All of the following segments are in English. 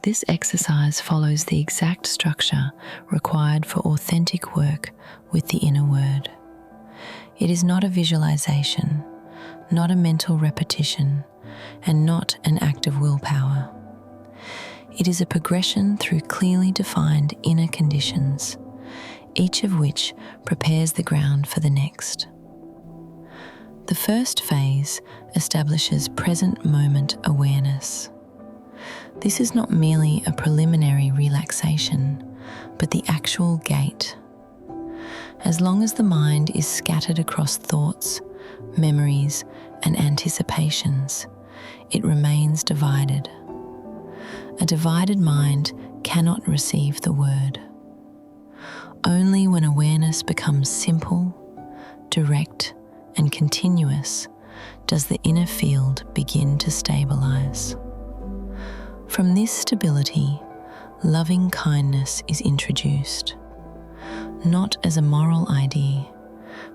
This exercise follows the exact structure required for authentic work with the inner word. It is not a visualization, not a mental repetition, and not an act of willpower. It is a progression through clearly defined inner conditions, each of which prepares the ground for the next. The first phase establishes present moment awareness. This is not merely a preliminary relaxation, but the actual gate. As long as the mind is scattered across thoughts, memories, and anticipations, it remains divided. A divided mind cannot receive the word. Only when awareness becomes simple, direct, and continuous does the inner field begin to stabilize. From this stability, loving kindness is introduced, not as a moral idea,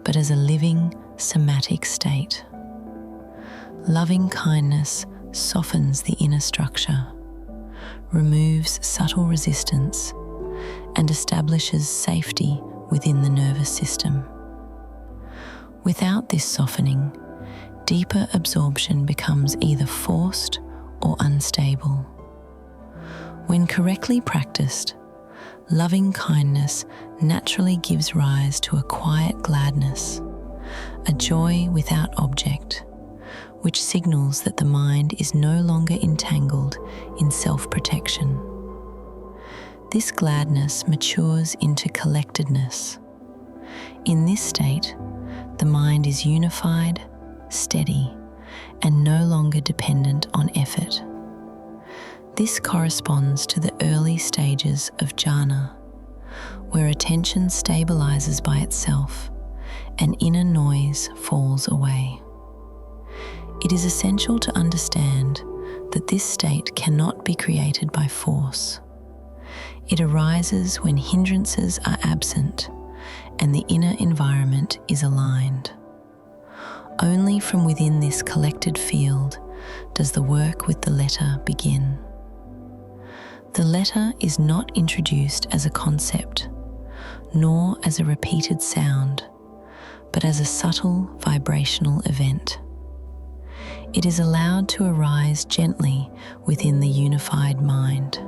but as a living, somatic state. Loving kindness softens the inner structure, removes subtle resistance, and establishes safety within the nervous system. Without this softening, deeper absorption becomes either forced or unstable. When correctly practiced, loving kindness naturally gives rise to a quiet gladness, a joy without object, which signals that the mind is no longer entangled in self-protection. This gladness matures into collectedness. In this state, the mind is unified, steady, and no longer dependent on effort. This corresponds to the early stages of jhana, where attention stabilizes by itself and inner noise falls away. It is essential to understand that this state cannot be created by force. It arises when hindrances are absent and the inner environment is aligned. Only from within this collected field does the work with the letter begin. The letter is not introduced as a concept, nor as a repeated sound, but as a subtle vibrational event. It is allowed to arise gently within the unified mind.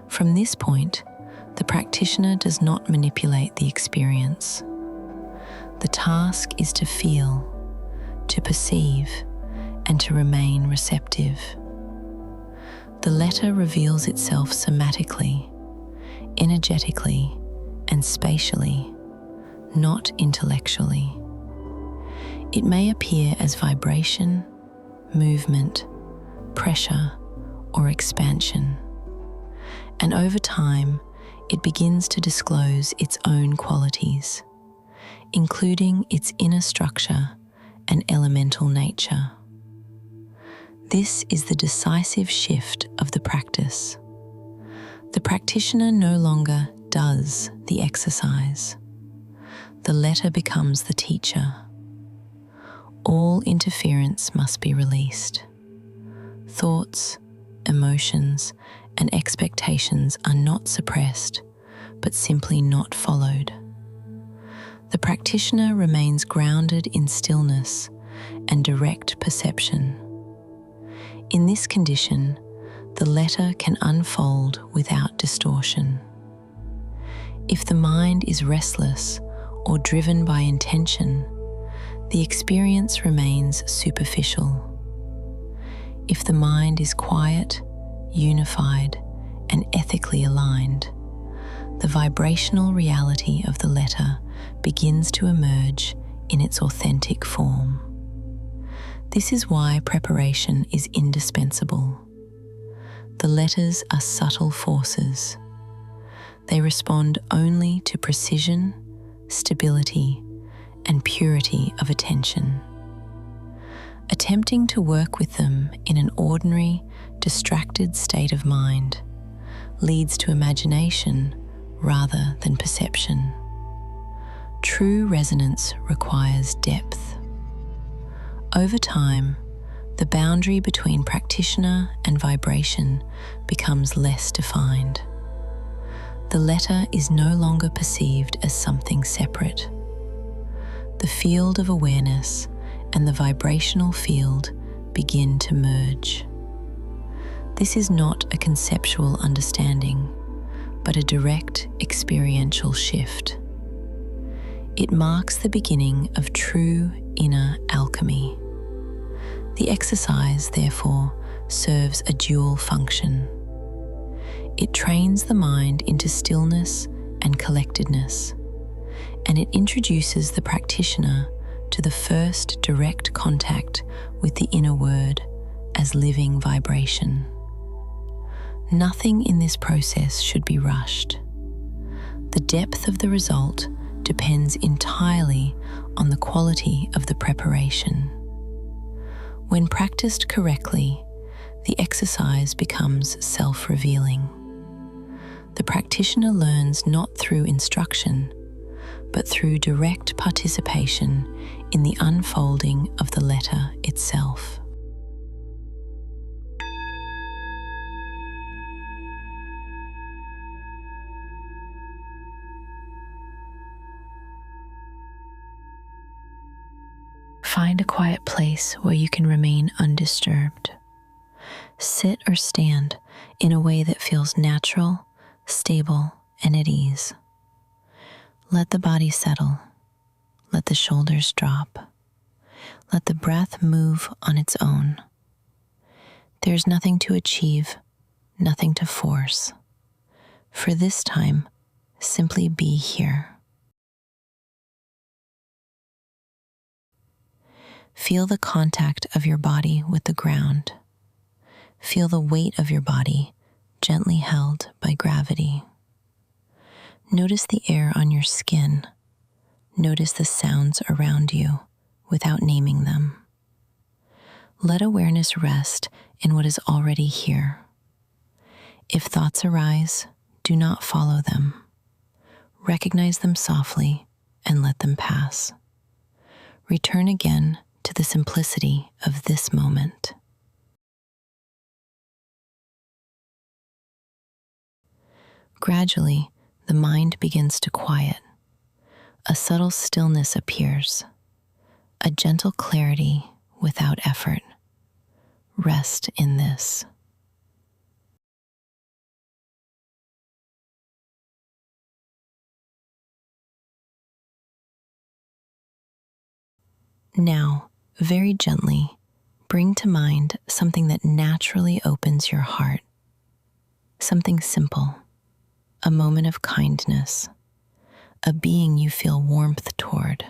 From this point, the practitioner does not manipulate the experience. The task is to feel, to perceive, and to remain receptive. The letter reveals itself somatically, energetically, and spatially, not intellectually. It may appear as vibration, movement, pressure, or expansion. And over time, it begins to disclose its own qualities, including its inner structure and elemental nature. This is the decisive shift of the practice. The practitioner no longer does the exercise. The letter becomes the teacher. All interference must be released. Thoughts, emotions, and expectations are not suppressed, but simply not followed. The practitioner remains grounded in stillness and direct perception. In this condition, the letter can unfold without distortion. If the mind is restless or driven by intention, the experience remains superficial. If the mind is quiet, unified, and ethically aligned, the vibrational reality of the letter begins to emerge in its authentic form. This is why preparation is indispensable. The letters are subtle forces. They respond only to precision, stability, and purity of attention. Attempting to work with them in an ordinary, distracted state of mind leads to imagination rather than perception. True resonance requires depth. Over time, The boundary between practitioner and vibration becomes less defined. The letter is no longer perceived as something separate. The field of awareness and the vibrational field begin to merge. This is not a conceptual understanding, but a direct experiential shift. It marks the beginning of true inner alchemy. The exercise, therefore, serves a dual function. It trains the mind into stillness and collectedness, and it introduces the practitioner to the first direct contact with the inner word as living vibration. Nothing in this process should be rushed. The depth of the result depends entirely on the quality of the preparation. When practiced correctly, the exercise becomes self-revealing. The practitioner learns not through instruction, but through direct participation in the unfolding of the letter itself. Find a quiet place where you can remain undisturbed. Sit or stand in a way that feels natural, stable, and at ease. Let the body settle. Let the shoulders drop. Let the breath move on its own. There's nothing to achieve, nothing to force. For this time, simply be here. Feel the contact of your body with the ground. Feel the weight of your body gently held by gravity. Notice the air on your skin. Notice the sounds around you without naming them. Let awareness rest in what is already here. If thoughts arise, do not follow them. Recognize them softly and let them pass. Return again to the simplicity of this moment. Gradually, the mind begins to quiet. A subtle stillness appears, a gentle clarity without effort. Rest in this. Now, very gently, bring to mind something that naturally opens your heart. Something simple, a moment of kindness, a being you feel warmth toward.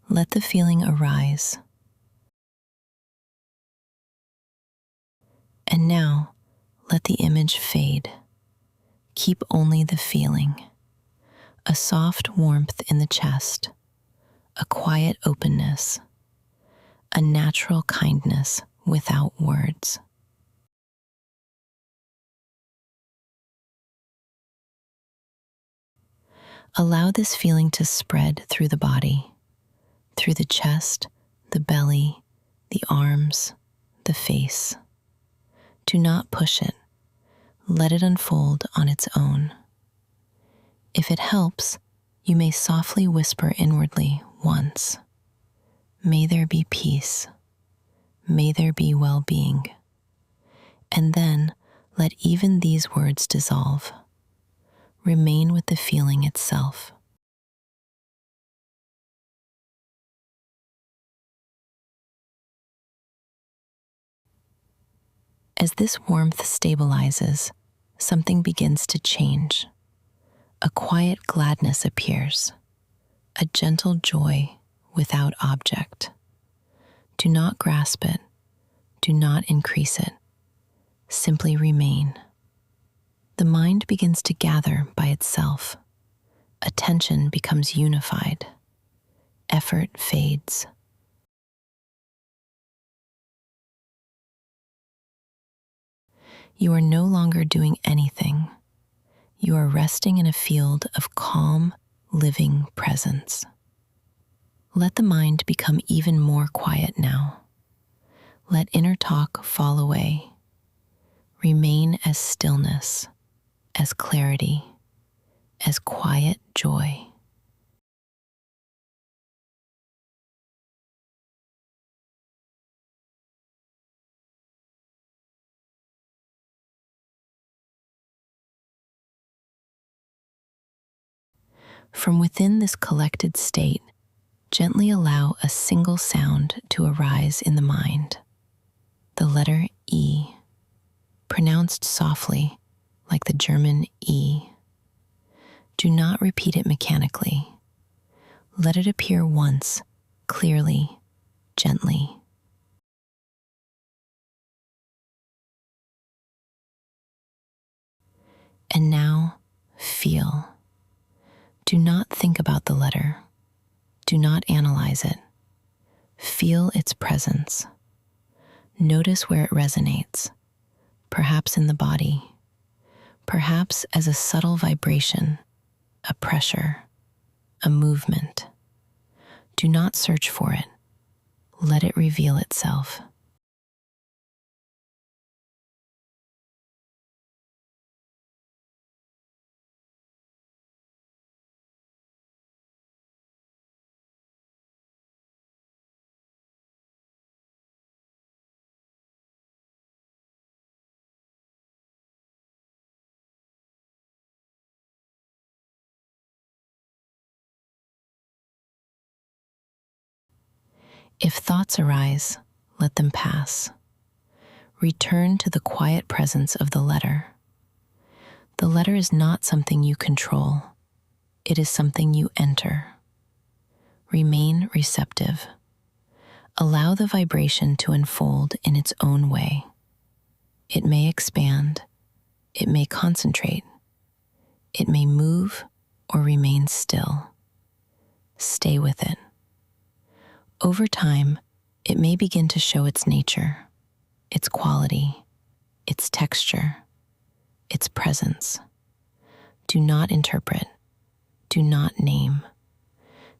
Let the feeling arise. And now, let the image fade. Keep only the feeling. A soft warmth in the chest, a quiet openness, a natural kindness without words. Allow this feeling to spread through the body, through the chest, the belly, the arms, the face. Do not push it. Let it unfold on its own. If it helps, you may softly whisper inwardly once, "May there be peace. May there be well-being." And then let even these words dissolve. Remain with the feeling itself. As this warmth stabilizes, something begins to change. A quiet gladness appears, a gentle joy without object. Do not grasp it. Do not increase it. Simply remain. The mind begins to gather by itself. Attention becomes unified. Effort fades. You are no longer doing anything. You are resting in a field of calm, living presence. Let the mind become even more quiet now. Let inner talk fall away. Remain as stillness, as clarity, as quiet joy. From within this collected state, gently allow a single sound to arise in the mind. The letter E, pronounced softly like the German E. Do not repeat it mechanically. Let it appear once, clearly, gently. And now, feel. Do not think about the letter. Do not analyze it. Feel its presence. Notice where it resonates, perhaps in the body, perhaps as a subtle vibration, a pressure, a movement. Do not search for it. Let it reveal itself. If thoughts arise, let them pass. Return to the quiet presence of the letter. The letter is not something you control. It is something you enter. Remain receptive. Allow the vibration to unfold in its own way. It may expand. It may concentrate. It may move or remain still. Stay with it. Over time, it may begin to show its nature, its quality, its texture, its presence. Do not interpret. Do not name.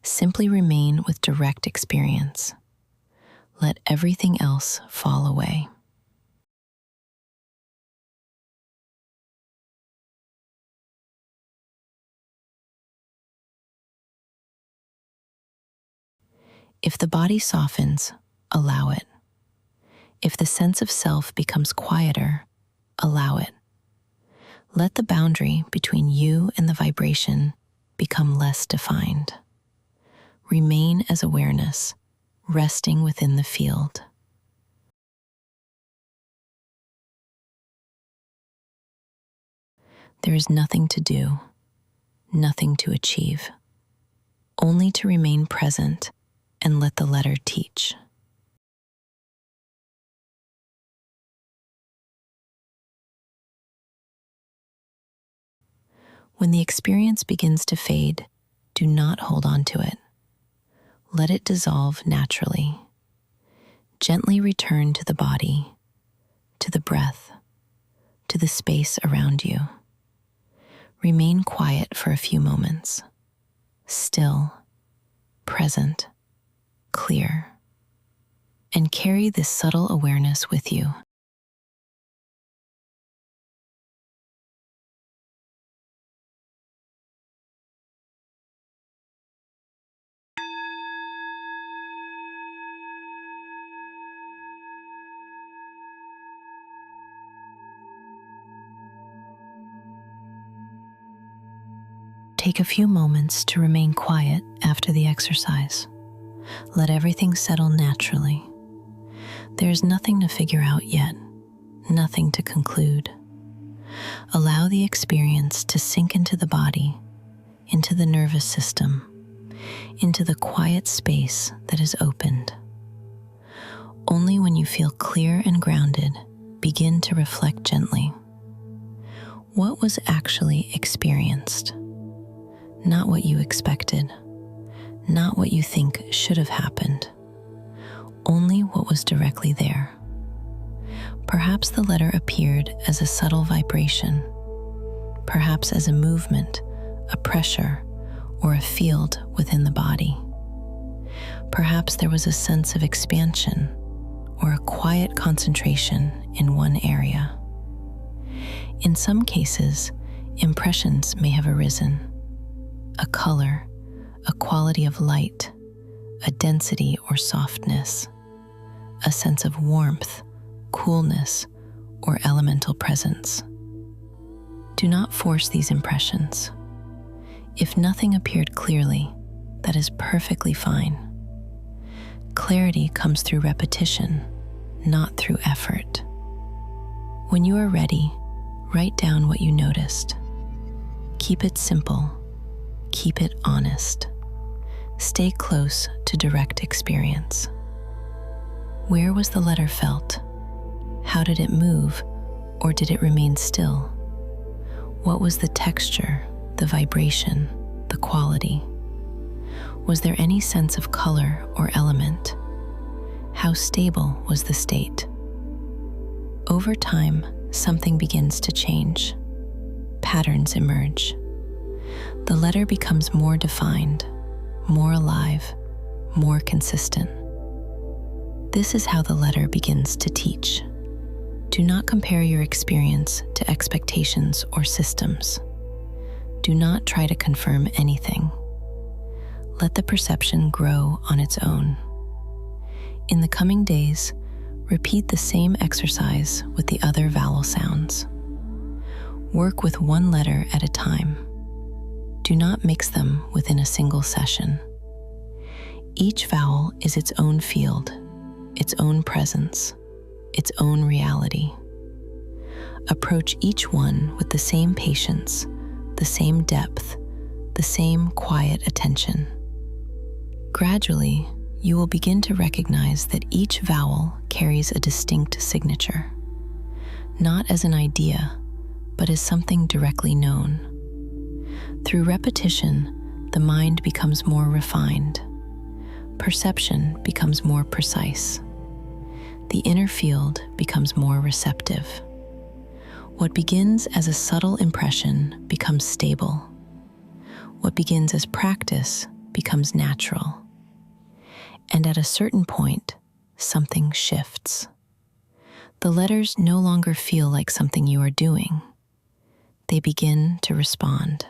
Simply remain with direct experience. Let everything else fall away. If the body softens, allow it. If the sense of self becomes quieter, allow it. Let the boundary between you and the vibration become less defined. Remain as awareness, resting within the field. There is nothing to do, nothing to achieve, only to remain present and let the letter teach. When the experience begins to fade, do not hold on to it. Let it dissolve naturally. Gently return to the body, to the breath, to the space around you. Remain quiet for a few moments, still, present, clear, and carry this subtle awareness with you. Take a few moments to remain quiet after the exercise. Let everything settle naturally. There is nothing to figure out yet, nothing to conclude. Allow the experience to sink into the body, into the nervous system, into the quiet space that is opened. Only when you feel clear and grounded, begin to reflect gently. What was actually experienced? Not what you expected, not what you think should have happened, only what was directly there. Perhaps the letter appeared as a subtle vibration, perhaps as a movement, a pressure, or a field within the body. Perhaps there was a sense of expansion or a quiet concentration in one area. In some cases, impressions may have arisen: a color, a quality of light, a density or softness, a sense of warmth, coolness, or elemental presence. Do not force these impressions. If nothing appeared clearly, that is perfectly fine. Clarity comes through repetition, not through effort. When you are ready, write down what you noticed. Keep it simple. Keep it honest. Stay close to direct experience. Where was the letter felt? How did it move, or did it remain still? What was the texture, the vibration, the quality? Was there any sense of color or element? How stable was the state? Over time, something begins to change. Patterns emerge. The letter becomes more defined, more alive, more consistent. This is how the letter begins to teach. Do not compare your experience to expectations or systems. Do not try to confirm anything. Let the perception grow on its own. In the coming days, repeat the same exercise with the other vowel sounds. Work with one letter at a time. Do not mix them within a single session. Each vowel is its own field, its own presence, its own reality. Approach each one with the same patience, the same depth, the same quiet attention. Gradually, you will begin to recognize that each vowel carries a distinct signature, not as an idea, but as something directly known. Through repetition, the mind becomes more refined. Perception becomes more precise. The inner field becomes more receptive. What begins as a subtle impression becomes stable. What begins as practice becomes natural. And at a certain point, something shifts. The letters no longer feel like something you are doing. They begin to respond.